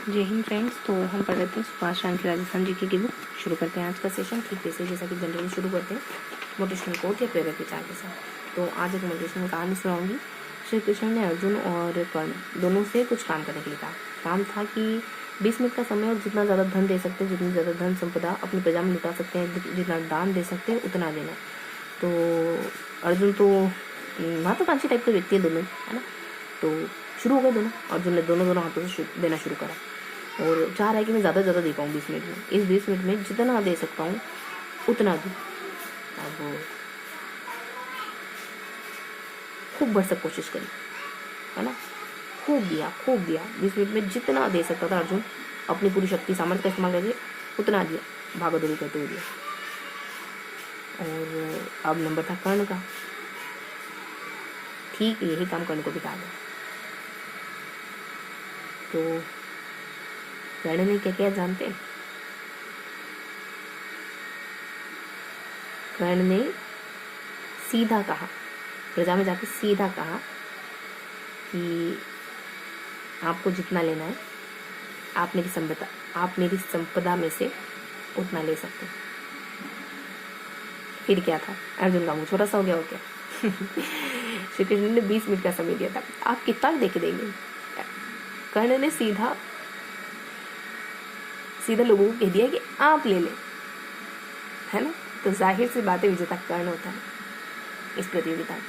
जय हिंद फ्रेंड्स। तो हम पढ़ रहे थे सुभाष शांति राजस्थान जीके की बुक। शुरू करते हैं आज का सेशन ठीक वैसे जैसा कि जनरली शुरू करते हैं मोटिवेशनल कोट या प्रेरक विचार के साथ। तो आज एक मोटिवेशनल कहानी सुनाऊंगी। श्री कृष्ण ने अर्जुन और कर्ण दोनों से कुछ काम करने के लिए कहा। काम था कि 20 मिनट का समय और जितना ज़्यादा धन दे सकते हैं, जितनी ज़्यादा धन संपदा अपनी प्रजा में लुटा सकते हैं, जितना दान दे सकते हैं उतना देना। तो अर्जुन तो महत्वाकांक्षी टाइप के व्यक्ति है दोनों, है ना। तो शुरू हो गए दोनों। अर्जुन ने दोनों हाथों से देना शुरू करा और चाह रहा है कि मैं ज़्यादा से ज़्यादा दे पाऊँ 20 मिनट में। इस 20 मिनट में जितना दे सकता हूँ उतना दूँ। अब खूब भरसक कोशिश करी, है ना। खूब दिया 20 मिनट में जितना दे सकता था अर्जुन अपनी पूरी शक्ति सामर्थ्य का इस्तेमाल करके उतना दिया, भागोदौड़ी करते हुए दिया। और अब नंबर था कर्ण का। ठीक यही काम कर्ण को भी कहा गया। तो कर्ण ने क्या किया जानते हैं? कर्ण ने सीधा कहा, प्रजा में जाकर सीधा कहा कि आपको जितना लेना है आप मेरी संपदा में से उतना ले सकते हैं। फिर क्या था, अर्जुन का मुंह छोटा सा हो गया हो क्या? श्री कृष्ण ने 20 मिनट का समय दिया था, आप कितना दे के देंगे? कर्ण ने सीधा लोगों को कह दिया कि आप ले लें, है ना। तो जाहिर सी बातें विजेता कर्ण होता है इस प्रतियोगिता में,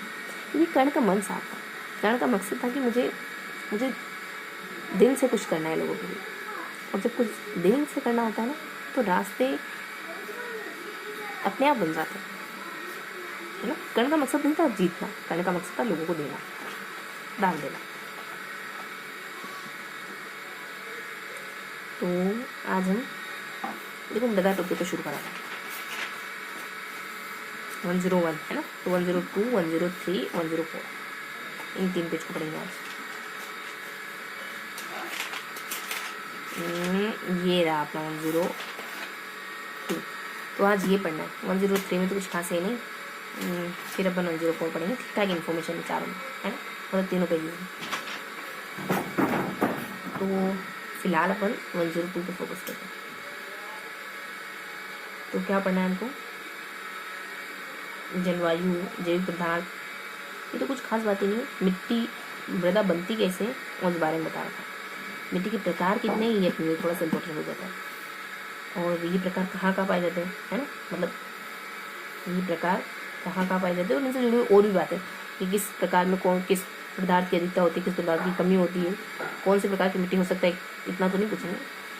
क्योंकि कर्ण का मन साफ था। कर्ण का मकसद था कि मुझे दिल से कुछ करना है लोगों के लिए। और जब कुछ दिल से करना होता है ना तो रास्ते अपने आप बन जाते हैं, है ना। कर्ण का मकसद नहीं था जीतना, कर्ण का मकसद था लोगों को देना, दान देना। तो आज हम देखो बता टॉपिक को शुरू करा था 101, है ना। तो 102, 103, 104 इन 3 पेज को पढ़ेंगे आज। ये रहा अपना 102। तो आज ये पढ़ना है। 103 में तो कुछ खास है नहीं। फिर अपन 104 पढ़ेंगे। ठीक ठाक इन्फॉर्मेशन चारों में, है ना, मतलब तीनों पेजेस में। तो फिलहाल अपन 102 पे फोकस करते हैं। तो क्या पढ़ना है हमको? जलवायु, जैविक पदार्थ, ये तो कुछ खास बात ही नहीं है। मिट्टी, मृदा बनती कैसे है उस बारे में बता रहा था। मिट्टी के प्रकार कितने ये अपने लिए थोड़ा सा इम्पोर्टेंट हो जाता है। और ये प्रकार कहाँ पाए जाते हैं, है ना, मतलब ये प्रकार कहाँ पाए जाते हैं। और इनसे जुड़ी हुई और भी बातें कि किस प्रकार में किस पदार्थ की अधिकता होती है, किस पदार्थ की कमी होती है, कौन से प्रकार की मिट्टी हो सकता है। इतना तो नहीं पूछेंगे,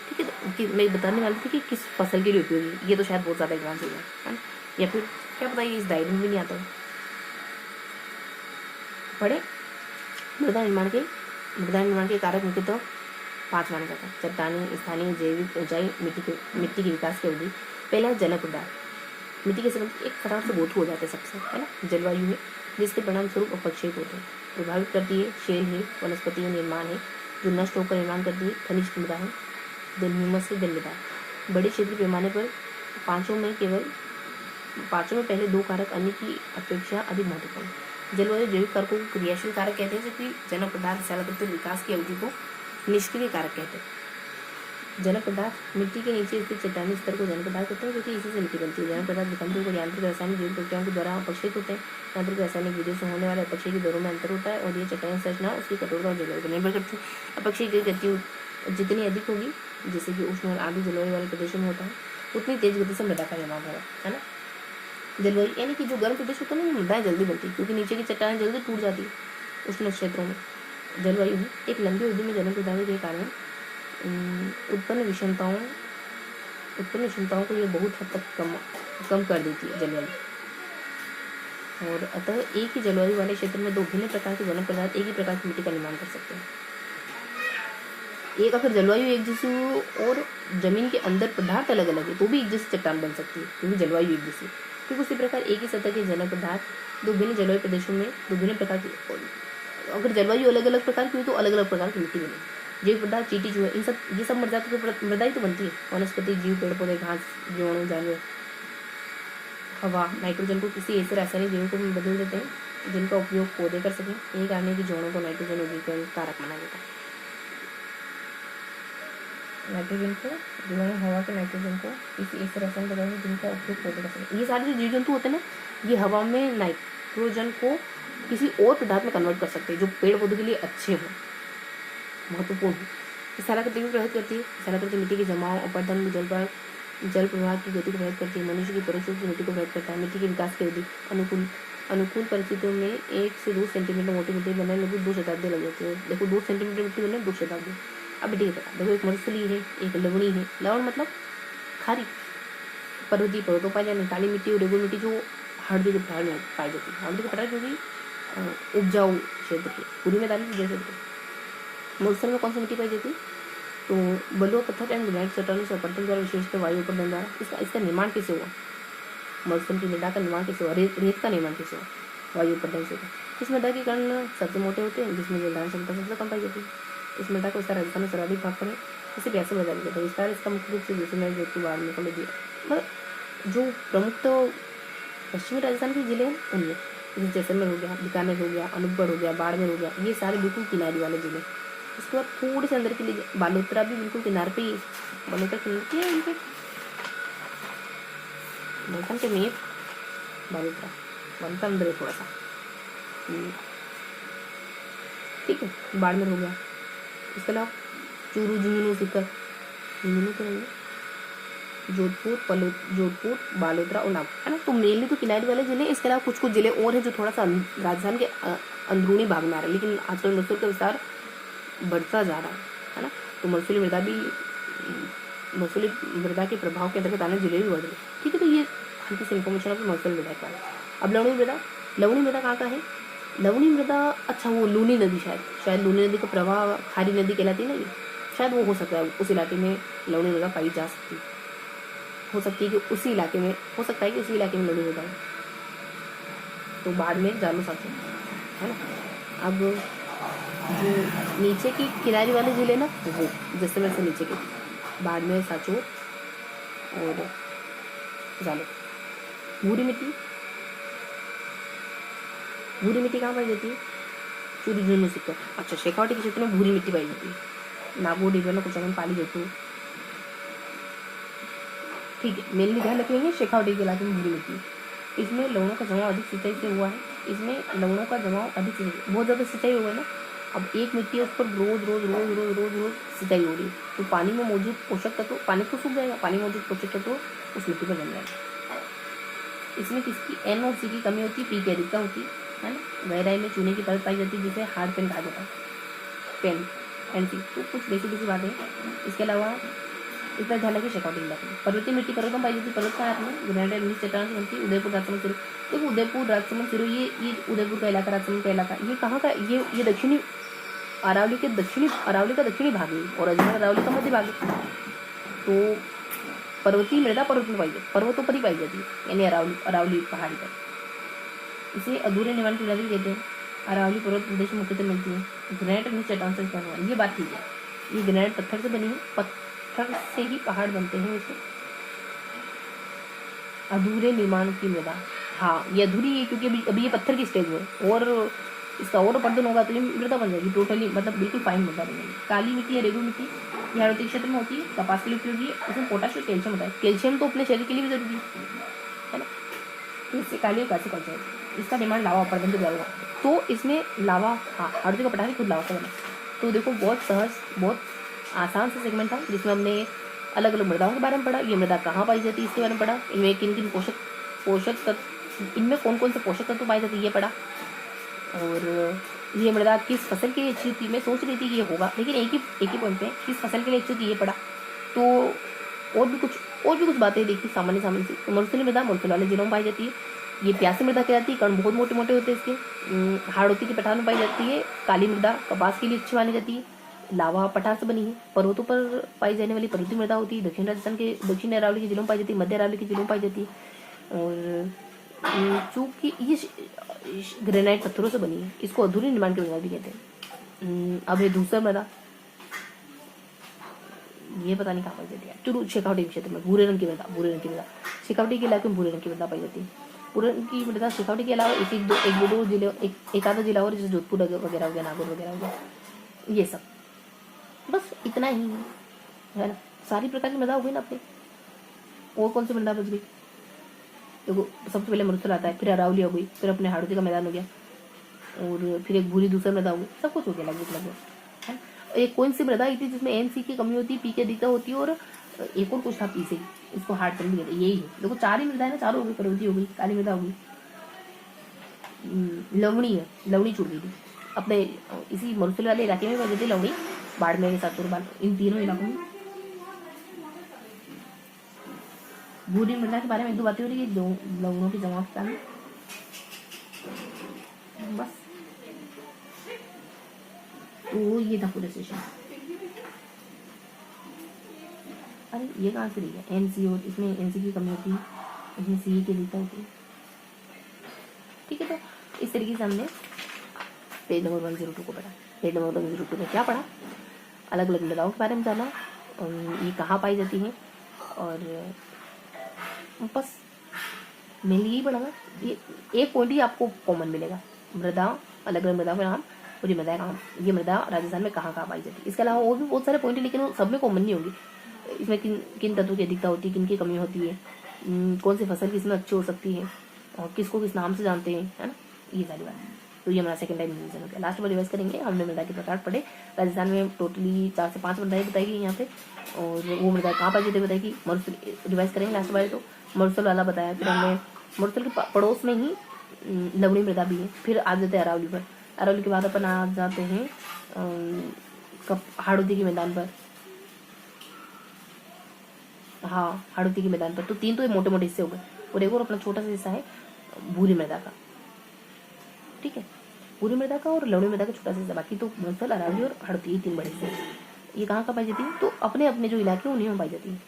ठीक है। कि मैं बताने वाली थी कि किस फसल के लिए उपयोगी, ये तो शायद बहुत ज़्यादा एडवांस हो गया, है ना। या फिर क्या पता इस डायरी में भी नहीं आता है। पढ़े मृदा निर्माण के कारक मुख्यतः 5 माने जाता है। चट्टानी, स्थानीय, जैविक, ऊंचाई, मिट्टी के विकास की अवधि। पहला है जल पदार्थ। मिट्टी के संबंध एक फटाफट से गोथू हो जाते हैं सबसे, है ना। जलवायु है जिसके परिणाम स्वरूप अपक्षेप होते हैं, प्रभावित करती है। शेल है, वनस्पति निर्माण है जो नष्ट होकर निर्माण करती है। खनिज मृदा है, देन ह्यूमस है, देन मृदा। बड़े क्षेत्र पैमाने पर पांचों में पहले 2 कारक अन्य की अपेक्षा अधिक महत्वपूर्ण है। जलवायु जैविक कारकों को क्रियाशील कारक कहते हैं, जबकि जल पदार्थ विकास की अवधि को निष्क्रिय कारक कहते हैं। जल पदार्थ मिट्टी के नीचे स्थित चट्टानी स्तर को जल पदार्थ कहते हैं, क्योंकि इसी से मिट्टी बनती है। जल पदार्थ विखंडन को यांत्रिक रासायनिक जैविक प्रक्रियाओं के द्वारा अपक्षित होते हैं। यांत्रिक रासायनिक विधियों से होने वाले अपक्षय की दरों में अंतर होता है और ये चट्टानी संरचना उसकी कठोरता और जलवायु पर निर्भर करती है। अपक्षय की गति जितनी अधिक होगी, जैसे कि उष्ण और आर्द्र जलवायु वाले प्रदेशों में होता है, उतनी तेज गति से मृदा का निर्माण होगा, है ना। जलवायु यानी कि जो गर्म प्रदेश होता है ना, मृदाएं जल्दी बनती है क्योंकि नीचे की चट्टानें जल्दी टूट जाती है उष्ण क्षेत्रों में। जलवायु में एक लंबी अवधि में जल पदार्थ के कारण उत्पन्न विषमताओं को ये बहुत हद तक कम कर देती है जलवायु। और अतः एक ही जलवायु वाले क्षेत्र में 2 भिन्न प्रकार के जल पदार्थ एक ही प्रकार की मिट्टी का निर्माण कर सकते हैं। एक अगर जलवायु एक जैसी हो और जमीन के अंदर पदार्थ अलग अलग है तो भी एक जैसी चट्टान बन सकती है, क्योंकि जलवायु एक जैसी। ठीक उसी प्रकार एक ही सतह के जल पदार्थ 2 भिन्न जलवायु प्रदेशों में 2 भिन्न प्रकार की, अगर जलवायु अलग अलग प्रकार की हुई तो अलग अलग प्रकार की मिट्टी बनेगी। जैविक पदार्थ, चीटी, चूहे, ये सब मर जाते तो मृदा ही तो बनती है। वनस्पति, जीव, पेड़ पौधे, घास, जीवाणु, जानवर, हवा, नाइट्रोजन को किसी ऐसे रासायनिक जैविकों में बदल देते हैं जिनका उपयोग पौधे कर सकें। यही कारण है कि जीवाणुओं को नाइट्रोजन उद्दीपक कारक माना जाता है। नाइट्रोजन को, जिन्होंने हवा के नाइट्रोजन को किसी ऐसे रसायन पदार्थ में जिनका उपयोग पौधे कर सकते हैं। ये सारे जो जीव जंतु होते हैं ना, ये हवा में नाइट्रोजन को किसी और पदार्थ में कन्वर्ट कर सकते हैं जो पेड़ पौधों के लिए अच्छे हों, महत्वपूर्ण हो। इस स्थलाकृति भी प्रभावित करती है। स्थलाकृति मिट्टी के जमाव, अपरदन, जल प्रवाह की गति को प्रभावित करती है। मनुष्य की परोक्ष रूप से मिट्टी को प्रभावित करता है। मिट्टी के विकास की अवधि, अनुकूल परिस्थितियों में 1 से 2 सेंटीमीटर मोटी मिट्टी बनने में लगभग 2 शताब्दी लग जाती है। देखो 2 सेंटीमीटर मिट्टी बनने में 2 शताब्दी। अब मिट्टी के प्रकार देखो, एक मरुस्थली है, एक लवणी है। लवण मतलब खारी, पर्वतीय पर्वतों पाई जाने काली मिट्टी और रेगुल मिट्टी जो हल्दी के पठार में पाई जाती है। हल्दी के पठार जो कि उपजाऊ क्षेत्र के पूरी मैदानी जैसे। मरुस्थल में कौन सी मिट्टी पाई जाती है? तो बलुआ पत्थर एंड ग्रेनाइट चट्टानों से अपरदन द्वारा, विशेषतः वायु अपरदन द्वारा। इसका निर्माण कैसे हुआ? मरुस्थल की मृदा का निर्माण कैसे हुआ? रेत का निर्माण कैसे हुआ? वायु अपरदन से हुआ। इस मृदा के कण सबसे मोटे होते हैं, जिसमें जलधारण क्षमता सबसे कम पाई जाती है। इस मृदा को विस्तार राजस्थान में सर्वाधिक भाग पर है, इसे प्यासी मृदा भी कहते हैं। विस्तार इसका मुख्य रूप से जैसलमेर, जोधपुर, बाड़मेर को दिया। मतलब जो प्रमुख तो पश्चिमी राजस्थान के जिले हैं उनमें, जैसे जैसलमेर हो गया, बीकानेर हो गया, अनूपगढ़ हो गया, बाड़मेर हो गया, ये सारे बिल्कुल किनारे वाले जिले। उसके बाद थोड़े से अंदर के लिए बालोतरा भी बिल्कुल किनारे पे ही, बालोतरा किनारे है इनके बर्तन के में बालोतरा बनता अंदर है थोड़ा सा, ठीक है। बाड़मेर हो गया। इसके अलावा चूरू, झुंझुनू, सीकर, झुंझुनू तो नहीं, जोधपुर, बालोतरा और नागौर, है ना। तो मेनली तो किनारे वाले जिले। इसके अलावा कुछ जिले और हैं जो थोड़ा सा राजस्थान के अंदरूनी भाग में आ रहे हैं, लेकिन आजकल मरुस्थल का विस्तार बढ़ता जा रहा है ना। तो मरुस्थलीय मृदा के प्रभाव के अंतर्गत आने जिले भी बढ़ रहे, ठीक है। तो ये हल्की सी इन्फॉर्मेशन आपको मरुस्थलीय मृदा का है। अब लवणी मृदा कहाँ का है? लवणी मृदा, अच्छा वो लूनी नदी, शायद लूनी नदी का प्रवाह खारी नदी कहलाती है ना, ये शायद वो हो सकता है उस इलाके में लवणी मृदा पाई जा सकती है। हो सकती है कि उसी इलाके में, हो सकता है कि उसी इलाके में लवणी मृदा है। तो बाड़मेर, जालो, सांचौर, है ना। अब जो नीचे की किनारे वाले जिले ना, वो जैसलमेर से नीचे के बाड़मेर, सांचौर और जालो। भूरी मिट्टी कहाँ पाई जाती है? चूरू, झुंझुनू, सीकर। अच्छा, शेखावाटी के क्षेत्र में भूरी मिट्टी पाई जाती है। नागौर, डिडवाना, कुचामन, पाली, जोधपुर, ठीक है। मेनली ध्यान रखेंगे शेखावाटी के इलाके में भूरी मिट्टी। इसमें लवणों का जमाव अधिक सिंचाई से हुआ है। बहुत ज़्यादा सिंचाई हुआ है ना। अब एक मिट्टी है, उस पर रोज सिंचाई हो रही है, तो पानी में मौजूद पोषक तत्व, पानी तो सूख जाएगा, पानी में मौजूद पोषक तत्व उस मिट्टी पर जम जाएगा। इसमें किसकी N और C की कमी होती है, P की अधिकता होती है ना। गहराई में चूने की परत पाई जाती है, जिसे हार्ड पेन कहा जाता है। पेन एंड सी, तो कुछ बेसिक बात है। इसके अलावा इतना ध्यान रखिए शेखावाटी इलाके में पर्वतीय मिट्टी पर्वतों पाई जाती है। पर्वत का है ग्रेनाइट नीच चट्टान से बनती है। उदयपुर, राजसमंद, सिरो। देखो उदयपुर, राजसमंद, सिरो, ये उदयपुर का इलाका, राजसमंद का इलाका, ये कहाँ का? ये दक्षिणी अरावली का दक्षिणी भाग है और अजमेर अरावली का मध्य भाग है। तो पर्वतीय मृदा पर्वतों पर ही पाई जाती है, यानी अरावली पहाड़ी पर। इसे अधूरे निर्माण की मृदा भी कहते हैं। अरावली पर्वत प्रदेश में मुख्यतः मिलती है। ग्रेनाइट नीच चट्टान से बना हुआ, ये बात ठीक है। ये ग्रेनाइट पत्थर से बनी है, पत्थर से ही पहाड़ बनते हैं। इसे अधूरे निर्माण की मृदा, हाँ ये अधूरी है क्योंकि अभी ये पत्थर की स्टेज में, और इसका और अपरदन होगा तो ये मृदा बन जाएगी टोटली, मतलब बिल्कुल फाइन मृदा बन जाएगी। काली मिट्टी या रेगुल मिट्टी ये हार्वेस्टिंग क्षेत्र में होती है। कपास के लिए उपयोगी है। उसमें पोटाश और कैल्शियम होता है। कैल्शियम तो अपने शरीर के लिए भी जरूरी है ना। तो इससे काली और कासी कल्चर, इसका निर्माण लावा अपरदन के द्वारा। तो इसमें लावा, हाँ हार्वेस्टिंग का पटाखे खुद लावा से बना। तो देखो बहुत सहज, बहुत आसान से सेगमेंट था जिसमें हमने अलग अलग मृदाओं के बारे में पढ़ा। ये मृदा कहाँ पाई जाती है इसके बारे में पढ़ा। इनमें किन पोषक तत्व, इनमें कौन कौन से पोषक तत्व पाए जाते हैं ये पढ़ा। और ये मृदा किस फसल के लिए अच्छी होती है, मैं सोच रही थी ये होगा, लेकिन एक ही पॉइंट पे किस फसल के लिए अच्छी होती है ये पढ़ा। तो और भी कुछ बातें देखी सामान्य सी। तो मरुस्थलीय मृदा मरुस्थल वाले जिलों में पाई जाती है। ये प्यासी मृदा कहलाती है, कण बहुत मोटे मोटे होते हैं इसके। हाड़ौती के पठार में पाई जाती है। काली मृदा कपास के लिए अच्छी मानी जाती है। लावा पठार से बनी है। पर्वतों पर पाई जाने वाली पर्वतीय मृदा होती है। दक्षिण राजस्थान के दक्षिण अरावली के जिलों में पाई जाती है। मध्य अरावली के जिलों में पाई जाती है। और चूंकि ये ग्रेनाइट पत्थरों से बनी है, इसको अधूरी निर्माण की मृदा भी कहते हैं। अब है दूसरा मृदा, ये पता नहीं कहाँ पाई जाती है। चूरू शेखावाटी क्षेत्र में भूरे रंग की मृदा शेखावाटी के इलाके में भूरे रंग की मृदा पाई जाती है। भूरे रंग की मृदा शेखावाटी के अलावा एक दो जिले, एक आधा जिला और जैसे जोधपुर वगैरह हो गया, नागौर वगैरह हो गया, ये सब बस इतना ही है ना। सारी प्रकार की मृदा हो गई ना अपनी। और कौन सी मृदा बच गई? देखो सबसे पहले मरुस्थल आता है, फिर अरावली हो गई, फिर अपने हाड़ौती का मैदान हो गया, और फिर एक भूरी दूसरा मृदा हो गई, सब कुछ हो गया लगभग लगभग, है। एक कौन सी मृदा आई थी जिसमें एन सी की कमी होती है, पी की अधिकता होती है, और एक और कुछ था पी से, इसको हार्ड पेन भी कहते हैं। यही है, देखो 4 ही मृदा है ना, चारों हो गई, पर्वती हो गई, काली मृदा हो गई, लवणी है, लवणी छूट गई थी अपने इसी मरुस्थल वाले इलाके में वजह थी लवणी, बाड़मेर के साथ इन तीनों इलाकों में। भूरी मृदा के बारे में 2 बातें हो रही है, लवणों की जमाव के कारण, बस। तो ये था पूरा सेशन। अरे ये कहाँ से रही है? एनसी, और इसमें एनसी की कमी होती है, इसमें सी की अधिकता होती है, ठीक है। तो इस तरीके से हमने पेज नंबर 102 को पढ़ा। पेज नंबर 102 में क्या पढ़ा? अलग अलग मृदाओं के बारे में जाना, ये कहाँ पाई जाती है, और बस मेनली यही पढ़ा। ये एक पॉइंट ही आपको कॉमन मिलेगा, मृदा, अलग अलग मृदा के नाम, और ये मृदा का नाम, ये मृदा राजस्थान में कहाँ कहाँ पाई जाती है। इसके अलावा और भी बहुत सारे पॉइंट है, लेकिन वो सब में कॉमन नहीं होंगी। इसमें किन किन तत्वों की अधिकता होती है, किन की कमी होती है, कौन सी फसल किसमें अच्छी हो सकती है, और किसको किस नाम से जानते हैं, है ना, ये सारी बात। तो ये हमारा सेकंड टाइम रिवीजन हो गया। लास्ट में रिवाइज करेंगे। हमने मृदा के प्रकार पढ़े। राजस्थान में टोटली 4 से 5 मृदाएं बताई गई यहाँ पे, और वो मृदा कहाँ पाई जाती है बताई गई। मरुस्थल रिवाइज करेंगे लास्ट बार, तो मरुस्थल वाला बताया, फिर हमने मरुस्थल के पड़ोस में ही लवणी मृदा भी है, फिर आ जाते हैं अरावली पर। अरावली के बाद अपन आ जाते हैं हाड़ौती के मैदान पर, हाँ हाड़ौती के मैदान पर। तो 3 तो मोटे मोटे हिस्से हो गए, और एक और अपना छोटा सा हिस्सा है भूरी मृदा का, ठीक है, भूरी मृदा का और लवणी मृदा का छोटा सा हिस्सा। बाकी तो मरुस्थल, अरावली और हाड़ौती, ये 3 बड़े हिस्से हैं। ये कहाँ पाई जाती है? तो अपने अपने जो इलाके हैं उन्हीं में पाई जाती है।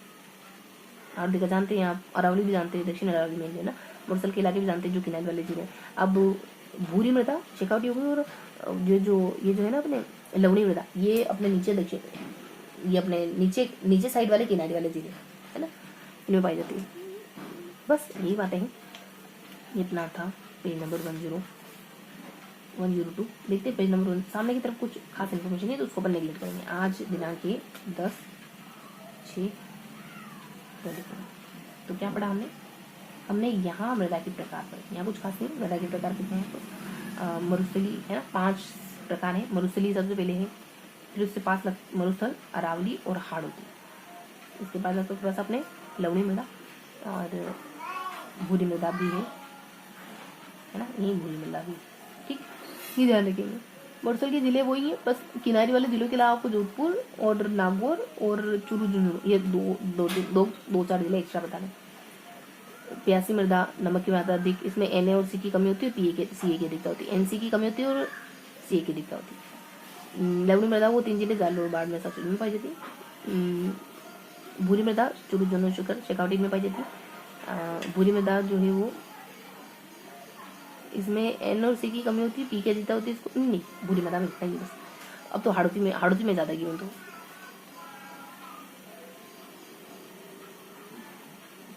हाड़ौती का जानते हैं आप, अरावली भी जानते हैं, दक्षिण अरावली में है ना, मरुस्थल के इलाके भी जानते हैं जो किनारे वाले जिले। अब भूरी मृदा शेखावटी हो गई, और ये जो है ना अपने लवणी मृदा, ये अपने नीचे दक्षिण, ये अपने नीचे नीचे साइड वाले किनारे वाले जिले, है ना, इनमें पाई जाती है। बस यही बातें हैं। ये अपना था पेज नंबर 102। देखते हैं पेज नंबर 1 सामने की तरफ कुछ खास इन्फॉर्मेशन है, तो उसको अपन नेगलेक्ट करेंगे। आज दिनांक 10/6/20। तो क्या पढ़ा हमने यहाँ मृदा के प्रकार पढ़े। यहाँ कुछ खास नहीं, मृदा के प्रकार कितने हैं? तो मरुस्थली है ना, 5 प्रकार हैं। मरुस्थली सबसे पहले है, फिर उससे 5 मरुस्थल, अरावली और हाड़ौती। इसके बाद तो थोड़ा सा अपने लवणी मृदा और भूरी मृदा भी है ना, यही भूरी मृदा भी, ठीक, ये ध्यान रखेंगे। मरुस्थल के जिले वही है, बस किनारी वाले जिलों के अलावा आपको जोधपुर और नागौर और चूरू झुंझुनू, ये दो चार जिले एक्स्ट्रा बता दें। प्यासी मृदा, नमक की मात्रा अधिक, इसमें Na और C की कमी होती है, Ca की अधिकता होती है, Nc की कमी होती है और Ca की अधिकता होती है। लवणी मृदा वो 3 जिले जालौर, बाड़मेर, सबसे में पाई जाती है। भूरी मृदा चूरू झुंझुनू शेखावटी में पाई जाती है। भूरी मृदा जो है वो, इसमें N और C की कमी होती है, P की अधिकता होती है, इसको नहीं भूरी मृदा में इतना ही बस। अब तो हाड़ौती में ज़्यादा गिवन, तो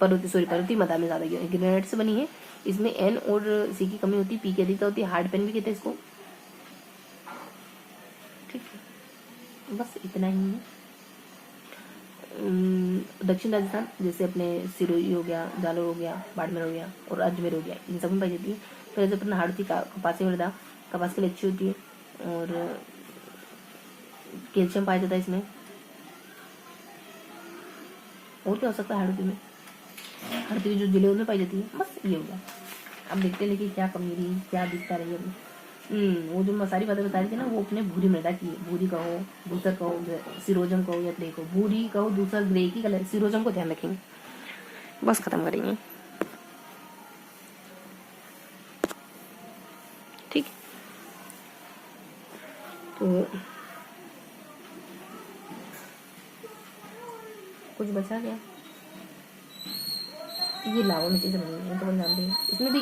पर्वती मृदा में ज़्यादा ग्रेनाइट से बनी है। इसमें N और C की कमी होती है, P की अधिकता होती है, हार्ड पेन भी कहते हैं इसको, ठीक है। बस इतना ही है। दक्षिण राजस्थान जैसे अपने सिरोही हो गया, जालौर हो गया, बाड़मेर हो गया और अजमेर हो गया, इन सब में पाई जाती है। फिर जैसे अपना हाड़ौती का कपासी मृदा, कपास के लिए अच्छी होती है, और कैल्शियम पाया जाता है इसमें। और क्या हो सकता है हाड़ौती में? हाड़ौती के जो जिले उनमें पाई जाती है, बस ये हो गया। अब देखते हैं लेकिन क्या कमी रही, क्या दिखता रही अभी। वो जो मैं सारी बातें बता रही थी ना, वो अपने भूरी मृदा की है। भूरी कहो, दूसर कहो, सिरोजम कहो या ग्रे कहो, भूरी कहो, दूसर ग्रे की कलर, सिरोजम को ध्यान रखेंगे। बस खत्म करेंगे, ठीक। तो कुछ बचा क्या? ये लावा मिट्टी से बनी है, तो अपन जानते हैं। इसमें भी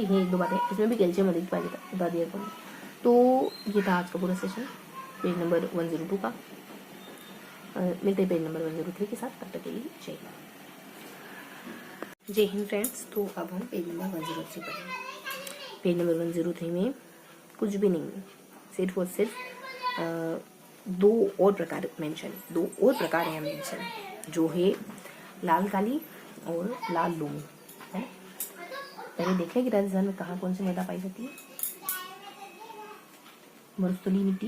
है 1-2 बातें, इसमें भी कैल्शियम अधिक पाया जाता है, बता दिया आपको। तो ये था आज का पूरा सेशन पेज नंबर 102 का। मिलते हैं पेज नंबर 103 के साथ, तब तक के लिए जय हिंद। जय हिंद फ्रेंड्स। तो अब हम पेज नंबर 103 पढ़ेंगे। पेज नंबर 103 में कुछ भी नहीं है, सिर्फ और सिर्फ दो और प्रकार मेंशन, दो और प्रकार हैं मेंशन, जो है लाल काली और लाल लूमी, है ना। पहले देख लें कि राजस्थान में कहाँ कौन सी मृदा पाई जाती है। मरुस्थलीय मिट्टी,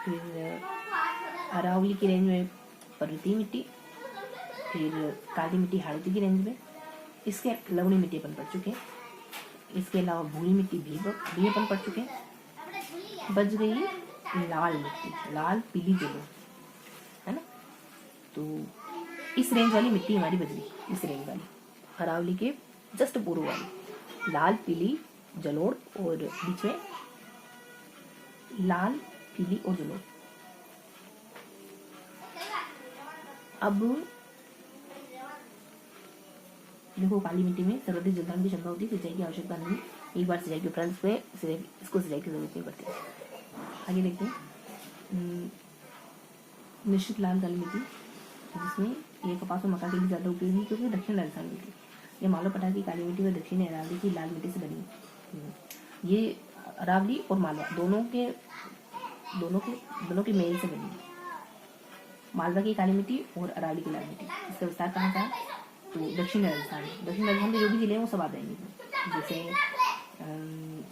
फिर अरावली की रेंज में पर्वतीय मिट्टी, फिर काली मिट्टी हाड़ौती की रेंज में। इसके लवणी मिट्टी अपन पढ़ चुके हैं। इसके अलावा भूरी मिट्टी भी अपन पढ़ चुके हैं। बच गई लाल मिट्टी, लाल पीली जलोढ़, है ना। तो इस रेंज वाली मिट्टी हमारी बच गई, इस रेंज वाली अरावली के जस्ट पूर्व वाली लाल पीली जलोढ़, और बीच में लाल पीली और जलोढ़। अब देखो, काली मिट्टी में सर्वाधिक जलधारण की क्षमता होती है, सिंचाई की आवश्यकता नहीं, एक बार सिंचाई के उपरांत इसको सिंचाई की जरूरत नहीं पड़ती। आगे देखते हैं मिश्रित लाल काली मिट्टी, जिसमें ये कपास और मक्का के लिए ज्यादा उपयोगी है, क्योंकि दक्षिण राजस्थान मिट्टी, ये मालवा पठार की काली मिट्टी व दक्षिणी अरावली की लाल मिट्टी से बनी है। ये अरावली और मालवा दोनों के मेल से बनी है। मालवा की काली मिट्टी और अरावली की लाल मिट्टी, इसका विस्तार कहाँ का है, तो दक्षिण राजस्थान के जो भी जिले हैं वो सब आ जाएंगे, जैसे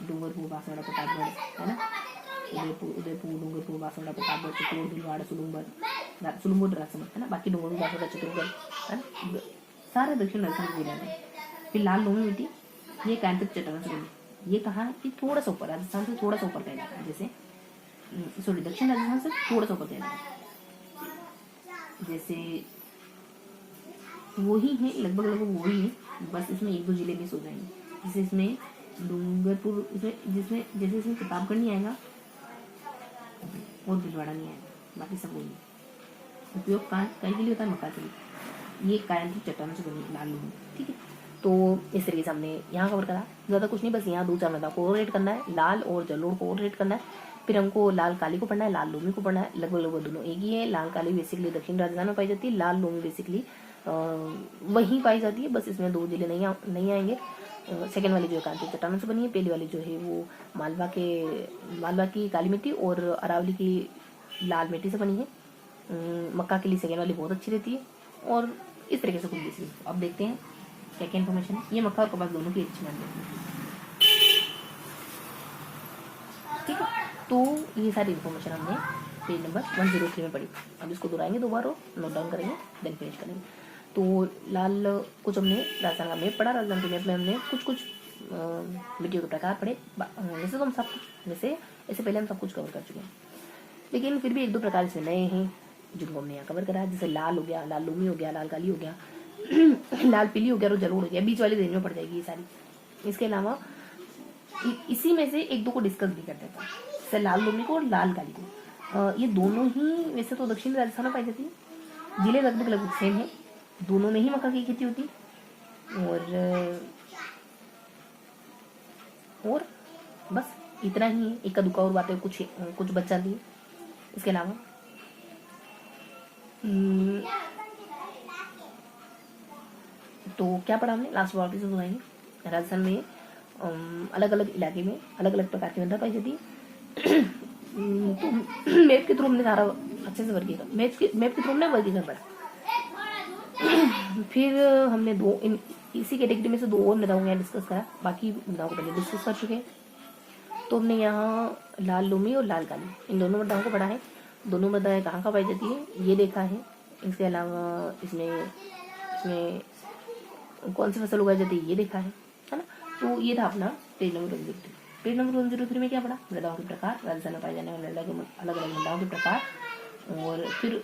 डूंगरपुर, बांसवाड़ा, प्रतापगढ़, है ना, उदयपुर, डूंगरपुर, बांसवाड़ा, प्रतापगढ़, चित्तौड़, भीलवाड़ा, सुलुम्बुर, राजसमंद, है ना। बाकी डूंगरपुर, बांसवाड़ा, चित्तौड़गढ़, है ना, सारे दक्षिण राजस्थान के जिले हैं। फिर लाल लोमी मिट्टी, ये कैंटिक चट्टानों से बनी, ये कहाँ है कि थोड़ा सा ऊपर, राजस्थान से थोड़ा सा ऊपर का इलाका, जैसे सॉरी दक्षिण राजस्थान से थोड़ा सा ऊपर का इलाका, जैसे वही है, लगभग वही है, बस इसमें एक दो जिले मिस हो जाएंगे। जैसे इसमें डूंगरपुर, जैसे इसमें प्रतापगढ़ नहीं आएगा और भीलवाड़ा नहीं आएगा, बाकी सब वही है। उपयोग कई के लिए होता है, मक्का के लिए। ये कायांतिक चट्टानों से बनी लाल लूमी, ठीक है। तो इस तरीके से हमने यहाँ कवर करा, ज़्यादा कुछ नहीं, बस यहाँ दो चार मृदा को और रेट करना है, लाल और जलोढ़ को और रेट करना है। फिर हमको लाल काली को पढ़ना है, लाल लूमी को पढ़ना है। लगभग दोनों एक ही है। लाल काली बेसिकली दक्षिण राजस्थान में पाई जाती है, लाल लूमी बेसिकली वहीं पाई जाती है, बस इसमें दो जिले नहीं आएंगे। सेकेंड वाली जो है कांतिक चट्टानों से बनी है, पहली वाली जो है वो मालवा की काली मिट्टी और अरावली की लाल मिट्टी से बनी है। मक्का के लिए सेकेंड वाली बहुत अच्छी रहती है, और इस तरीके से कुछ बेसिक। अब देखते हैं क्या क्या इन्फॉर्मेशन है। ये मक्का और कपास दोनों की अच्छी मान लेते हैं, ठीक है। तो ये सारी इन्फॉर्मेशन हमने पेज नंबर 103 में पढ़ी। अब इसको दोहराएंगे दो बार और नोट डाउन करेंगे, देन फिनिश करेंगे। तो लाल कुछ हमने राजस्थान का मैप पढ़ा, राजस्थान के मैप में हमने कुछ मिट्टियों के प्रकार पढ़े। वैसे तो हम सब कुछ ऐसे पहले हम सब कुछ कवर कर चुके हैं, लेकिन फिर भी एक दो प्रकार इसमें नए हैं जिनको हमने यहाँ कवर करा। जैसे लाल हो गया, लाल लूमी हो गया, लाल काली हो गया, लाल पीली हो गया और जलोढ़ हो गया, बीच वाली रेंज में पड़ जाएगी ये सारी। इसके अलावा इसी में से एक दो को डिस्कस भी कर देता है, जैसे लाल लूमी को और लाल काली को। ये दोनों ही वैसे तो दक्षिण राजस्थान में पाई जाती है, जिले लगभग सेम है, दोनों में ही मक्का की खेती होती और बस इतना ही है। एक का दुका और बातें कुछ बच जाती है। इसके अलावा तो क्या पढ़ा हमने, लास्ट वापस से सुनाएंगे। राजस्थान में अलग अलग इलाके में अलग अलग प्रकार की मृदा पाई जाती है। तो मैप के थ्रू हमने सारा अच्छे से वर्गीकरण, मैप के थ्रू हमने वर्गीकरण पढ़ा। फिर हमने इसी कैटेगरी में से दो और मृदाओं को यहाँ डिस्कस करा, बाकी मृदाओं को पहले डिस्कस कर चुके हैं। तो हमने यहाँ लाल लूमी और लाल काली इन दोनों मृदाओं को पढ़ा है। दोनों मृदाएं कहाँ पाई जाती है ये देखा है। इसके अलावा इसमें कौन सी फसल उगाई जाती है ये देखा है ना। तो ये था अपना पेज नंबर 103। पेज नंबर 103 में क्या पढ़ा, मृदाओं के प्रकार, राजस्थान में पाए जाने वाले अलग अलग मृदाओं के प्रकार, और फिर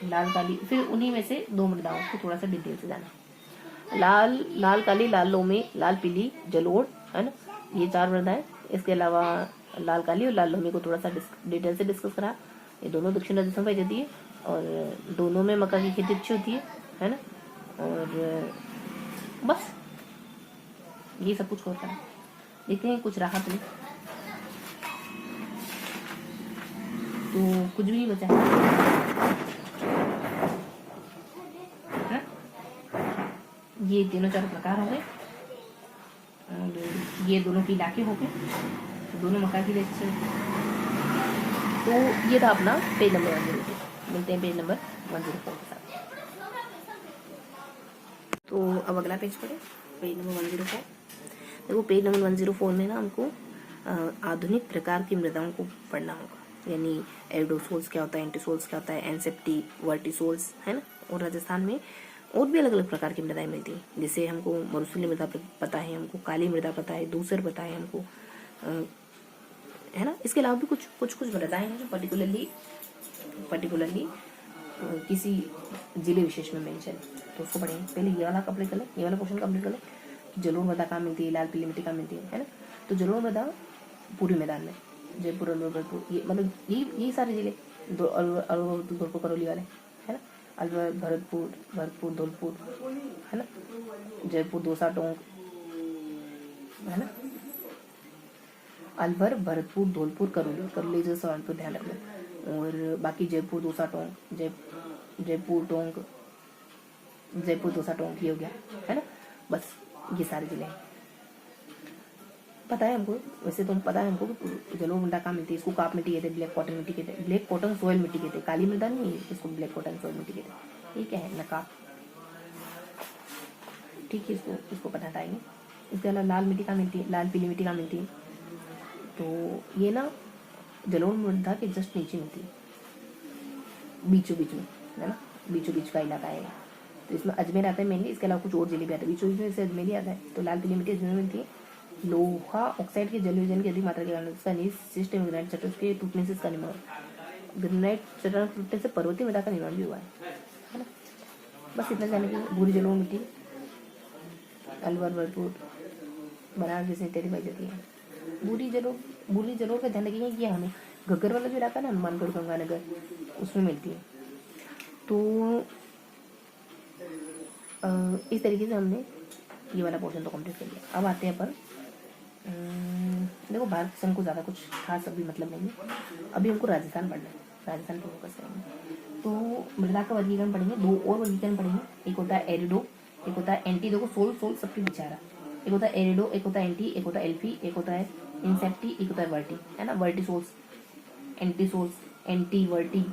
लाल काली, फिर उन्हीं में से दो मृदाओं को थोड़ा सा डिटेल से जाना। लाल काली, लाल लोमी, लाल पीली, जलोढ़, है ना, ये चार मृदाएं। इसके अलावा लाल काली और लाल लोमी को थोड़ा सा डिटेल से डिस्कस करा। ये दोनों दक्षिण राजस्थान पाई जाती है और दोनों में मक्का की खेती अच्छी होती है ना। और बस ये सब कुछ होता है। देखते हैं कुछ राहत नहीं तो कुछ भी नहीं बचा है। ये तीनों चार प्रकार हो गए और ये दोनों के इलाके हो गए। दोनों मक्का के लिए अच्छे, तो ये था अपना पेज नंबर 102। मिलते हैं पेज नंबर 104 के साथ। तो अब अगला पेज पढ़े, पेज नंबर 104। देखो पेज नंबर 104 में ना हमको आधुनिक प्रकार की मृदाओं को पढ़ना होगा, यानी एरिडोसोल्स क्या होता है, एंटीसोल्स क्या होता है, एनसेप्टी, वर्टिसोल्स, है ना। और राजस्थान में और भी अलग अलग प्रकार की मृदाएं मिलती हैं, जैसे हमको मरुस्थलीय मृदा पता है, हमको काली मृदा पता है, दूसर पता है हमको, है ना। इसके अलावा भी कुछ मृदाएं हैं जो पर्टिकुलरली किसी जिले विशेष में मेंशन है, तो उसको पढ़ेंगे। पहले ये वाला कंप्लीट कर ले, ये वाला क्वेश्चन कंप्लीट कर ले कि जलोढ़ मृदा कहाँ मिलती है, लाल पीली मिट्टी कहाँ मिलती है ना। तो जलोढ़ मृदा पूर्वी मैदान में, जयपुर, अलवर, भरतपुर, ये मतलब यही सारे जिले, अलवर, धौलपुर, करौली वाले, है ना। अलवर, भरतपुर, धौलपुर, है ना, जयपुर, दौसा, टोंक, है ना। अलवर, भरतपुर, धौलपुर, करौली जैसे सवाल पर ध्यान रखना। और बाकी जयपुर, दौसा, टोंक, जयपुर, टोंक, दौसा, टोंक, ये हो गया, है ना। बस ये सारे जिले हैं। पता है हमको, वैसे तो पता है हमको कि जलोढ़ मृदा कहाँ मिलती है, इसको काप मिट्टी कहते हैं, ब्लैक कॉटन मिट्टी कहते हैं, ब्लैक कॉटन सोयल मिट्टी कहते हैं। काली मृदा नहीं है, इसको ब्लैक कॉटन सोयल मिट्टी कहते हैं। ये क्या है, नकाप, ठीक है, इसको पता आएंगे। इसके अलावा लाल मिट्टी कहाँ मिलती है, लाल पीली मिट्टी कहाँ मिलती है, तो ये ना जलोढ़ मृदा के जस्ट नीचे मिलती है, बीचों बीच में, है ना, बीचों बीच का इलाका है। तो इसमें अजमेर आता है मेनली, इसके अलावा कुछ और जिले भी आते हैं, बीचों बीच में से अजमेर ही आता है। तो लाल पीली मिट्टी अजमेर में मिलती है। लोहा ऑक्साइड के जल विभाजन की अधिक मात्रा के कारण उसका सिस्टम ग्रेनाइट चट्टान के टूटने से इसका निर्माण, ग्रेनाइट चट्टान टूटने से पर्वतीय मृदा का निर्माण भी हुआ है ना। बस इतना जाने की। भूरी जलोढ़ मिट्टी अलवर, भरतपुर, बनारस जैसे इत्यादि पाई जाती है। भूरी जलोढ़ का ध्यान रखिए कि हमें घग्गर वाला जो इलाका है ना, हनुमानगढ़, गंगानगर, उसमें मिलती है। तो इस तरीके से हमने ये वाला पोर्शन तो कंप्लीट कर लिया। अब आते हैं अपन, देखो भारत संघ को ज़्यादा कुछ खास अभी मतलब नहीं है, अभी हमको राजस्थान पढ़ना है, राजस्थान पर फोकस करेंगे। तो मृदा का वर्गीकरण पढ़ेंगे, दो और वर्गीकरण पढ़ेंगे, एक होता है एरिडो, एक होता है एंटी। देखो सोल सबके बिचारा, एक होता है एरिडो, एक होता है एंटी, एक होता है एल्फी, एक होता है इंसेप्टी, एक होता है वर्टी, है ना। वर्टिसोल्स, एंटीसोल्स, एंटी, वर्टी,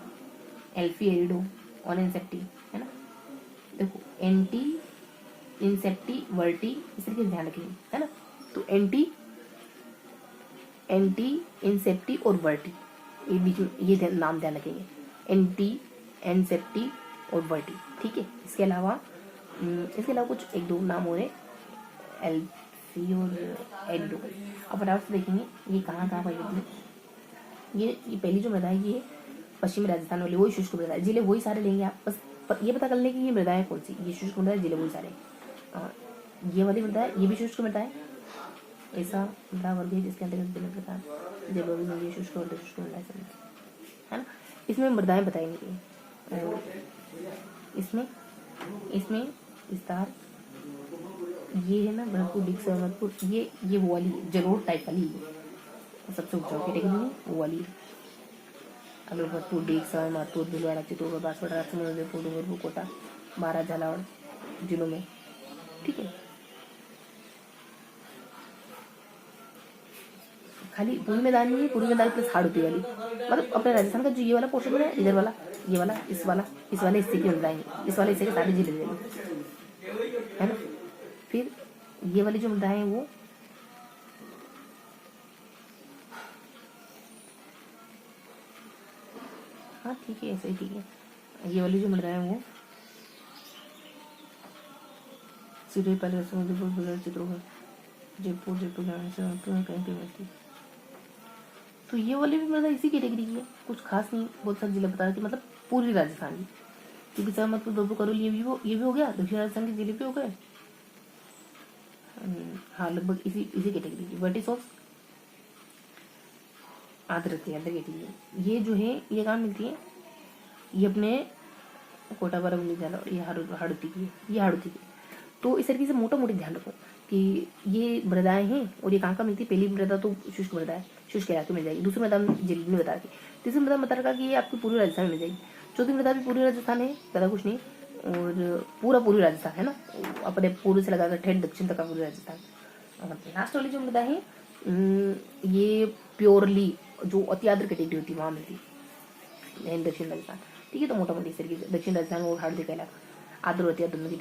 एल्फी, एरिडो और इंसेप्टी, है ना। देखो एंटी, इंसेप्टी, वर्टी, इस तरीके से ध्यान रखेंगे, है ना। तो एंटी, इंसेप्टी और वर्टी, ये बीच में ये नाम ध्यान रखेंगे, एंटी, इंसेप्टी और वर्टी, ठीक है। इसके अलावा कुछ एक दो नाम हो रहे, एल्फी और एरिडो। अब फटाफट से देखेंगे ये कहाँ पाई जाती है। ये पहली जो मृदा है ये पश्चिमी राजस्थान वाली, वही शुष्क मृदा है। जिले वही सारे लेंगे आप, बस ये पता कर लें कि ये मृदाएं कौन सी, ये शुष्क मृदा है, जिले वही सारे। ये वाली मृदा है, ये भी शुष्क मृदा है। ऐसा मृदा वर्ग है जिसके अंतर्गत विभिन्न प्रकार जैव नदी, शुष्क और शुष्क मृदा है ना। इसमें मृदाएं बताई गई और इसमें विस्तार ये है ना, भरतपुर, डिक्स, अहमदपुर, ये वो वाली जलोढ़ टाइप वाली सबसे ऊंचा कैटेगरी वो वाली। अगर भरतपुर, डिक्स, अहमदपुर, भीलवाड़ा, चित्तौड़गढ़, बांसवाड़ा, राजसमंद, उदयपुर, डूंगरपुर, कोटा, बारा, झालावाड़ जिलों में, ठीक है। खाली पूर्वी मैदान नहीं है, पूर्वी मैदान प्लस हाड़ौती वाली, मतलब अपने राजस्थान का जो ये वाला पोर्शन है, इधर वाला, ये वाला, इस वाले हिस्से की मृदाएं, इस वाले हिस्से के सारे जिले है ना। फिर ये वाली जो मृदाएं हैं वो हाँ ठीक है, ऐसे ही ठीक है। ये वाली जो मृदाएं हैं वो सीधे पहले चित्रों जयपुर कहीं पे मिलती। तो ये वाली भी मतलब इसी कैटेगरी की है, कुछ खास नहीं, बहुत सारे जिले बता रहे थे, मतलब पूर्वी राजस्थान की, क्योंकि सहमतपुर, धौलपुर, करौली, ये भी हो गया, दक्षिण राजस्थान के जिले भी हो गए। हाँ लगभग इसी कैटेगरी की। वर्टिसोल्स आदरती कैटेगरी, ये जो है ये कहाँ मिलती है, ये अपने कोटा, बाराबंकी, झालावाड़, ये हाड़ौती की है, ये हाड़ौती की। तो इस तरीके से मोटा ध्यान रखो कि ये मृदाएं हैं और ये कहाँ मिलती है। पहली मृदा तो शुष्क मृदा है, शुष्क इलाके मिल जाएगी। दूसरी मृदा जिले में बता दी। तीसरी मृदा बता रखा कि ये आपकी पूर्वी राजस्थान में मिल जाएगी। चौथी मृदा भी पूर्वी राजस्थान है, ज़्यादा कुछ नहीं, और पूरा पूर्वी राजस्थान है ना, अपने पूर्व से लगाकर ठेठ दक्षिण तक का पूर्वी राजस्थान। और लास्ट वाली जो मृदा है ये प्योरली जो अति आर्द्र कैटेगरी होती है वहाँ मिलती है दक्षिण राजस्थान। ठीक है, तो मोटा मोटी इस तरीके से दक्षिण राजस्थान और हार्दिक इलाका आर्द्र होती है दोनों की।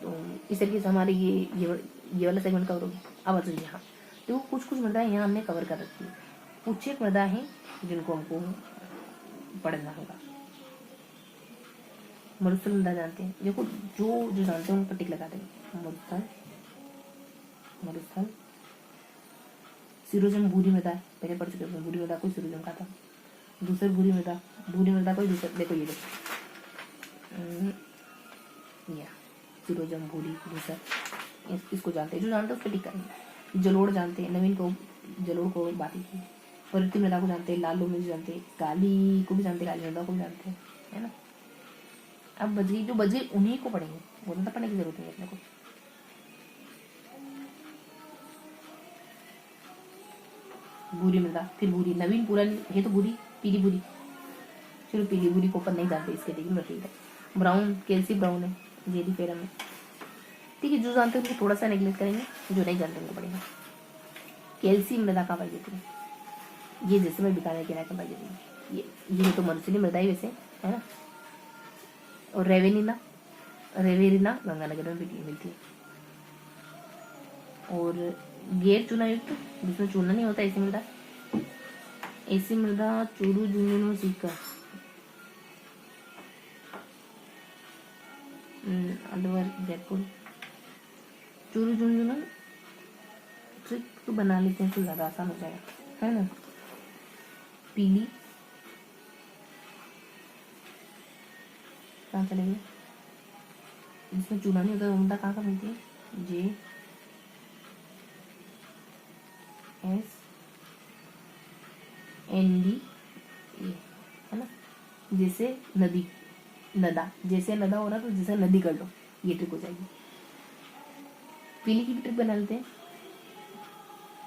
तो इस तरीके से हमारे ये वाला सेगमेंट कवर हो गया। अब आता है यहाँ, तो कुछ कुछ मृदाएं यहाँ हमने कवर कर रखी है। कुछ एक मृदा है जिनको हमको पढ़ना होगा। मरुस्थल मृदा जानते हैं, देखो जो जानते हैं उन पर टिक लगा देंगे। मरुस्थल सिरोजम भूरी मृदा पहले पढ़ चुके हैं, भूरी मृदा कोई सिरोजम का था। दूसरी भूरी मृदा कोई दूसरा, देखो ये देखो या सिरोजम भूरी दूसरा, इसको जानते हैं, जो जानते हैं उस पर टिक करेंगे। जलोढ़ जानते हैं, नवीन को जलोढ़ को बात की। पर्वतीय मृदा को जानते हैं, लाल लोग मिर्च जानते हैं, काली को भी जानते हैं, काली मृदा को भी जानते हैं, है ना। अब बच गई, जो बच गई उन्हीं को पढ़ेंगे, वो तो पढ़ने की जरूरत नहीं है अपने को। भूरी मृदा, फिर भूरी, नवीन पूरा ये तो भूरी, पीली भूरी, चलो पीली भूरी को अपन नहीं जानते, इसके देखिए मैं ठीक है। ब्राउन, कैल्सी ब्राउन है, जेडी फेरम है। ठीक है, जो जानते हैं उनको थोड़ा सा नेग्लेक्ट करेंगे, जो नहीं जानते उनको पढ़ेंगे। कैल्सी मृदा कहाँ पाई जाती है? ये जैसे मैं बीकानेर के इलाके में पाई जाती है। ये तो मरुस्थलीय मृदा ही वैसे है ना। और रेवेरिना गंगानगर में मिलती है। और गैर चूना युक्त, जिसमें चूना नहीं होता, ऐसी मृदा चूरू झुंझुनू सीकर, अलवर जयपुर, चूरू झुंझुनू ट्रिक बना लेते हैं तो ज़्यादा आसान हो जाएगा, है ना। पीली कहाँ चलेंगे, जिसमें चूना नहीं होता, उमदा कहाँ कहाँ मिलती है? J S N D A, है ना। जैसे नदी, नदा, जैसे नदा हो रहा तो जैसे नदी कर लो, ये ट्रिक हो जाएगी। पीली की भी ट्रिक बना लेते हैं।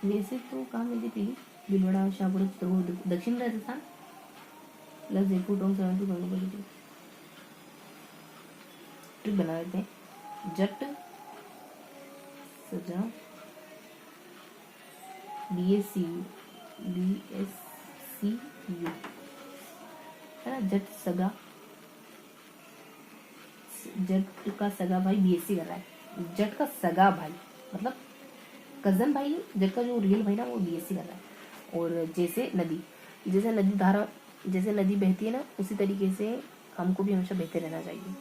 वैसे तो कहाँ मिलती पीली? भीलवाड़ा, शाहपुर, दक्षिण Rajasthan plus Jaipur, Tonk, seventy positive. Trick बना लेते हैं। जट सजा BSCU है ना। जट सगा, जट का सगा भाई BSc कर रहा है। जट का सगा भाई मतलब कजन भाई, जट का जो रियल भाई ना वो BSc कर रहा है। और जैसे नदी, जैसे नदी धारा, जैसे नदी बहती है ना, उसी तरीके से हमको भी हमेशा बहते रहना चाहिए,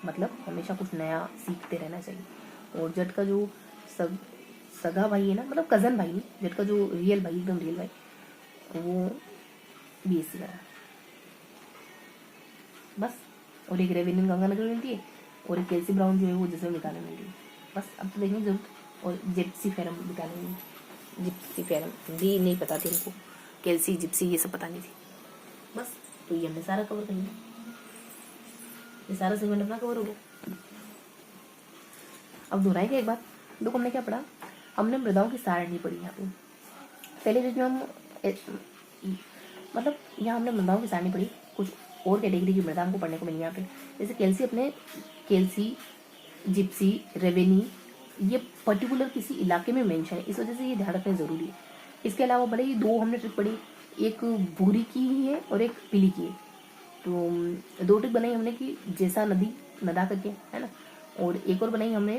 मतलब हमेशा कुछ नया सीखते रहना चाहिए। और जट का जो सगा भाई है ना, मतलब कजन भाई, जट का जो रियल भाई, एकदम रियल भाई, वो BSc कर रहा है बस। और एक रेवेन्यू गंगानगर मिलती है, और एक कैल्सी ब्राउन जो है वो जैसे निकालने मिलती है बस। अब तो देखने जरूरत। और जिप्सी फेरम निकालने में, जिप्सी फेरम भी नहीं पता थी इनको, कैल्सी जिप्सी ये सब पता नहीं थी बस। तो ये हमने सारा कवर कर लिया, ये सारा सेगमेंट अपना कवर हो गया। अब दोहराएंगे एक बात, देखो हमने क्या पढ़ा, हमने मृदाओं की सारणी पढ़ी यहाँ पे। पहले जो हम मतलब यहाँ हमने मृदाओं की सारणी पढ़ी, कुछ और कैटेगरी की मृदा हमको पढ़ने को मिली यहाँ पे। जैसे कैल्सी, अपने कैल्सी, जिप्सी, रेवेनी, ये पर्टिकुलर किसी इलाके में मेंशन है, इस वजह से ये ध्यान रखना जरूरी है। इसके अलावा भले ही दो हमने ट्रिक पढ़ी, एक भूरी की ही है और एक पीली की है। तो दो ट्रिक बनाई हमने कि जैसा नदी, नदा करके, है ना। और एक और बनाई हमने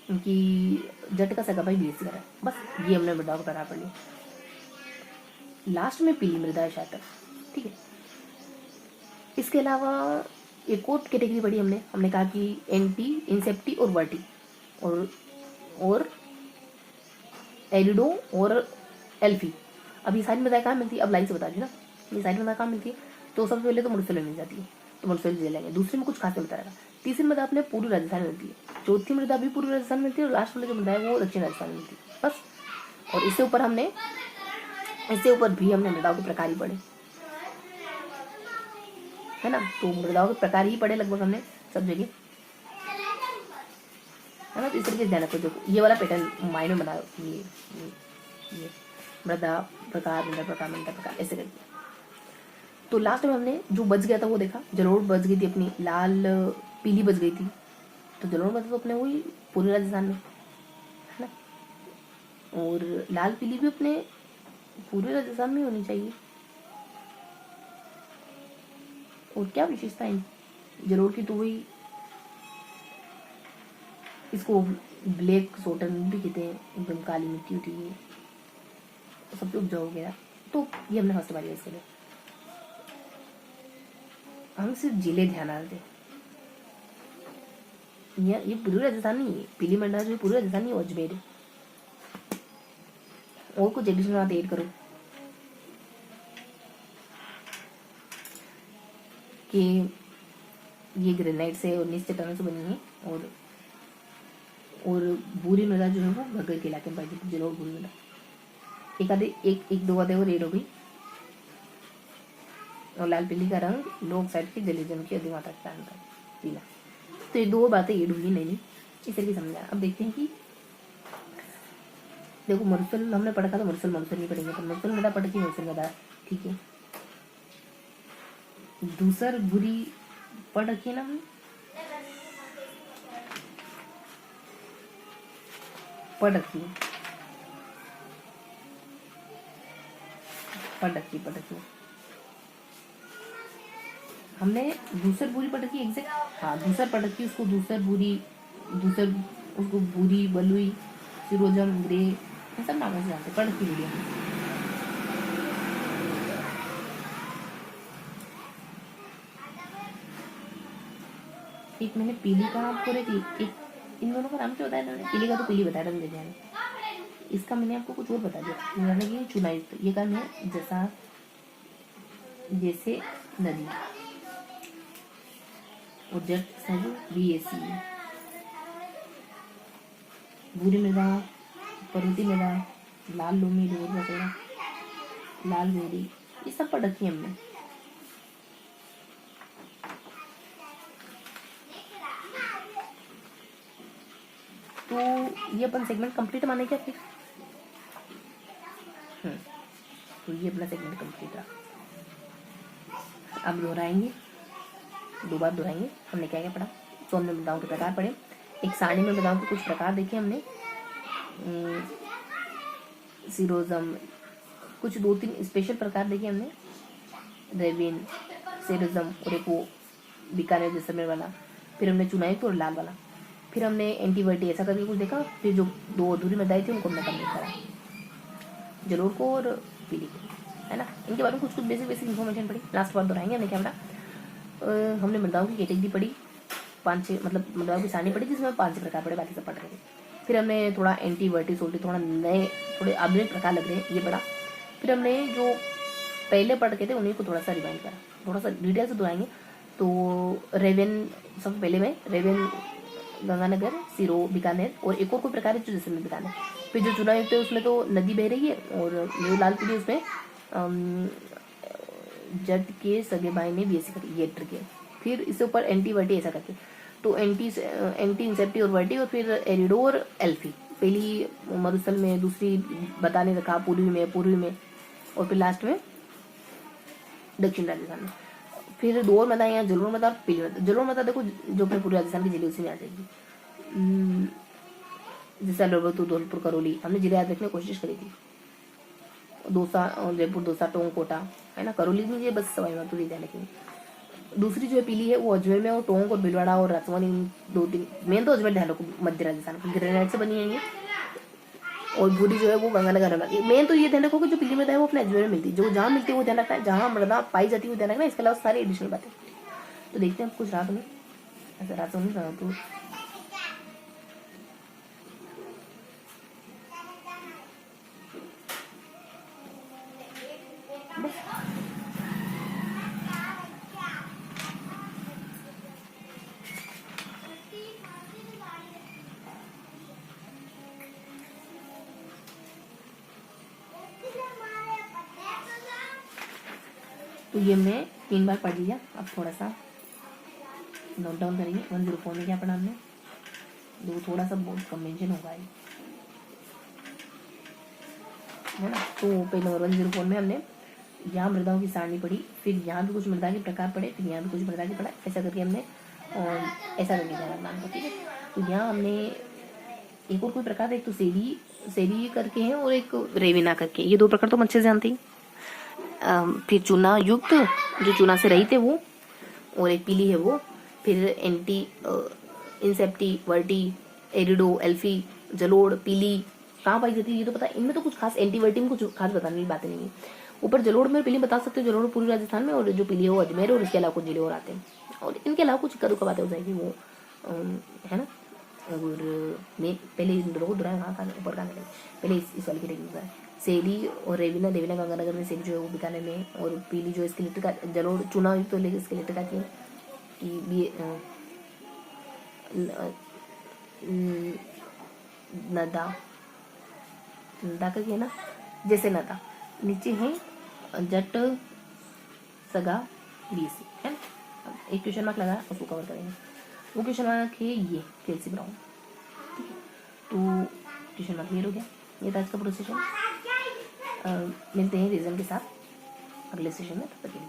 कि जट का सगा भाई BSc करा, बस ये हमने मृदा को प्रकार पढ़ लिया। लास्ट में पीली मृदा है शायद, ठीक है। इसके अलावा एक और कैटेगरी पढ़ी हमने कहा कि एंटी, इंसेप्टी और वर्टी, और एलिडो और एल्फी। अब ये सारी मृदाएं कहाँ मिलती है, अब लाइन से बता दी ना, ये सारी मृदा कहाँ मिलती है। तो सबसे पहले तो मरुस्थल में मिल जाती है, तो मरुस्थल ले लेंगे। दूसरे में कुछ खास नहीं बताएगा। तीसरी मृदा अपने पूर्वी राजस्थान में मिलती है, चौथी मृदा भी पूर्वी राजस्थान में मिलती है, और लास्ट वाली जो मृदा है वो दक्षिण राजस्थान में मिलती है बस। और इससे ऊपर भी हमने मृदाओं के प्रकार ही पढ़े, है ना। तो मृदाओं के प्रकार ही पढ़े लगभग हमने सब जगह, है ना। तो इस तरीके से ध्यान रखो, देखो ये वाला पैटर्न माइंड में बनाओ, ये मृदा प्रकार, मृदा प्रकार, मृदा प्रकार, ऐसे करके। तो लास्ट में हमने जो बच गया था वो देखा, जलोढ़ बच गई थी अपनी, लाल पीली बच गई थी। तो जलोढ़ मतलब तो अपने वही पूर्वी राजस्थान में, है ना। और लाल पीली भी अपने पूर्वी राजस्थान में होनी चाहिए, और क्या विशेषताएं जरूर की, तो वही इसको ब्लैक सोटन भी कहते हैं, एकदम काली मिट्टी होती है, सब उपजाऊ हो गया। तो ये हमने फर्स्ट बारी इसके लिए हम सिर्फ जिले ध्यान रखते हैं। ये पूरी राजस्थान नहीं है, पीली मंडा जो पूरी राजस्थान नहीं, अजमेर है। और कुछ एडिशनल बात ऐड करो कि ये ग्रेनाइट से और नीचे चट्टानों से बनी है, और भूरी मृदा जो है वो घग्गर के इलाके में पाई जाती है, जलोढ़ भूरी मृदा। एक दो आधे और रेड हो गई, और लाल पीली का रंग लोग साइड के जलीजन की अधिक मात्रा का पीला। तो ये दो बातें ऐड हुई नहीं, इस तरीके समझा। अब देखते हैं कि देखो मरुस्थल हमने पढ़ा था, तो मरुस्थल नहीं पढ़ेंगे, तो मरुस्थल मृदा पढ़ के मरुस्थल मृदा ठीक है। दूसर बुरी पढ़ रखी है ना हमने, पढ़ रखी हमने दूसर बुरी पढ़ रखी एग्जैक्ट, हाँ दूसर पढ़ रखी, उसको दूसर उसको बुरी बलुई सिरोजम ग्रे सब नामों से जानते, पढ़ रखी वीडियो। एक मैंने पीली का आपको एक इन दोनों का नाम क्या बताया था? पीली का तो पीली बताया था मैंने, इसका मैंने आपको कुछ और बता दिया। मैंने ये चुनायुक्त, ये काम है जैसे नदी, और जट सब BAC, भूरी मृदा, पर्वतीय मृदा, लाल लोमी डोर वगैरह, लाल बेरी, ये सब पढ़ रखी है हमने। तो ये अपन सेगमेंट कंप्लीट माने क्या फिर? तो ये अपना सेगमेंट कंप्लीट रहा। अब दोहराएंगे, दो बार दोहराएंगे। हमने क्या क्या पढ़ा? तो हमने मृदाओं के प्रकार पढ़े, एक सारणी में मृदाओं के कुछ प्रकार देखे हमने, सिरोजम, कुछ 2-3 स्पेशल प्रकार देखे हमने, रेविन, सेरोजम, और एक वो बीकानेर जैसलमेर वाला, फिर हमने चुनायुक्त और लाल वाला, फिर हमने एंटीवर्टी ऐसा करके कुछ देखा, फिर जो 2 अधूरी मृदाएं थी उनको हमने कंप्लीट करा, जलोढ़ को और पीली को, है ना। इनके बारे में कुछ बेसिक इन्फॉर्मेशन पढ़ी। लास्ट बार दोहराएंगे हमने क्या पढ़ा? हमने मृदाओं की कैटेगरी पढ़ी, 5-6 मतलब मृदाओं की सारणी पढ़ी जिसमें 5 प्रकार पढ़े, बाकी सब पढ़ रहे थे। फिर हमने थोड़ा एंटीवर्टी सोल्टी, थोड़ा नए थोड़े आधुनिक प्रकार लग रहे हैं, ये पढ़ा। फिर हमने जो पहले पढ़ के थे उन्हीं को थोड़ा सा रिवाइंड करा, थोड़ा सा डिटेल से दोहराएंगे। तो रेवेन सबसे पहले में, रेवेन, गंगानगर, सिरो, बीकानेर, और एक और कोई प्रकार है जो जैसलमेर बीकानेर। फिर जो चुनायुक्त है उसमें तो नदी बह रही है, और जो लाल पीली उसमें जट के सगे भाई ने BAC करी, ये ट्रिक है। फिर इसके ऊपर एंटीवर्टी ऐसा करके, तो एंटी इंसेप्टी और वर्टी, और फिर एरिडो और एल्फी, पहली मरुस्थल में, दूसरी बताने रखा पूर्वी में, और फिर लास्ट में दक्षिण राजस्थान में। फिर 2 और मृदा यहाँ, जलोढ़ मृदा और पीली मृदा। जलोढ़ मृदा देखो जो अपने पूर्वी राजस्थान की जिले उसी में आ जाएगी, जैसे अलीराजपुर, धौलपुर, करौली, हमने जिले याद रखने की कोशिश करी थी। दौसा, जयपुर, दौसा, टोंक, कोटा, है ना। करौली में ये बस सवाई माधोपुर ध्यान रखेंगे। दूसरी जो है पीली है वो अजमेर में, और टोंक और भीलवाड़ा और राजसमंद, 2-3 मेन तो अजमेर ध्यान रखो, मध्य राजस्थान ग्रेनाइट से बनी है ये। और भूरी जो है वो गंगानगर में। मेन तो ये ध्यान रखो कि जो पीली मृदा है वो अपने अजमेर में मिलती है, जो जहाँ मिलती है वो ध्यान रखना है, जहाँ मृदा पाई जाती है वो ध्यान रखना है। इसके अलावा सारी एडिशनल बातें। तो देखते हैं कुछ रात में, ऐसा रात में तो तो ये हमने 3 बार पढ़ लिया। अब थोड़ा सा नोट डाउन करेंगे। 104 में क्या पढ़ा हमने? थोड़ा सा बहुत कन्वेंशन होगा है ना। तो पेज नंबर 104 में हमने यहाँ मृदाओं की सारणी पढ़ी, फिर यहाँ भी कुछ मृदा के प्रकार पढ़े, फिर यहाँ भी कुछ मृदा के पढ़ा, ऐसा करके हमने ऐसा करके ध्यान रखना, ठीक है। तो यहाँ हमने एक और कोई प्रकार था, एक तो सेरी करके है और एक रेविना करके, ये 2 प्रकार तो हम अच्छे से जानते हैं। फिर चूना युक्त, जो चूना से रहित है वो, और एक पीली है वो, फिर एंटी इंसेप्टी, वर्टी, एरिडो, एल्फी, जलोड़, पीली कहाँ पाई जाती है ये तो पता है, इनमें तो कुछ खास एंटीवर्टी में कुछ खास बताने की बातें नहीं है। ऊपर जलोड़ में पीली बता सकते हो, जलोड़ पूर्वी राजस्थान में, और जो पीली है वो अजमेर, और इसके अलावा कुछ जिले और आते हैं, और इनके अलावा कुछ इक्का दुक्का बातें हो जाएगी वो है ना। और मैं पहले रोड दुरा कहाँ का ऊपर का नहीं, पहले इस वाले की टेक्निक है। सेली और रेविना, देवीना गंगानगर में सेली जो है वो बीकानेर में, और पीली जो इसके लिटर का जलोड़ चुना हुई तो लेकिन इसके लिटर का थी कि भी नदा नदा का क्या ना, जैसे नदा नीचे है जट सगा बीसी है ना। एक क्वेश्चन मार्क लगा उसको कवर करेंगे, वो क्वेश्चन मार्क है ये केल्सी ब्राउन, ठीक है। तो क्वेश्चन मार्क क्लियर हो गया, ये था आज का प्रोसेशन। मिलते हैं रीजन के साथ अगले सेशन में, तब तक के लिए।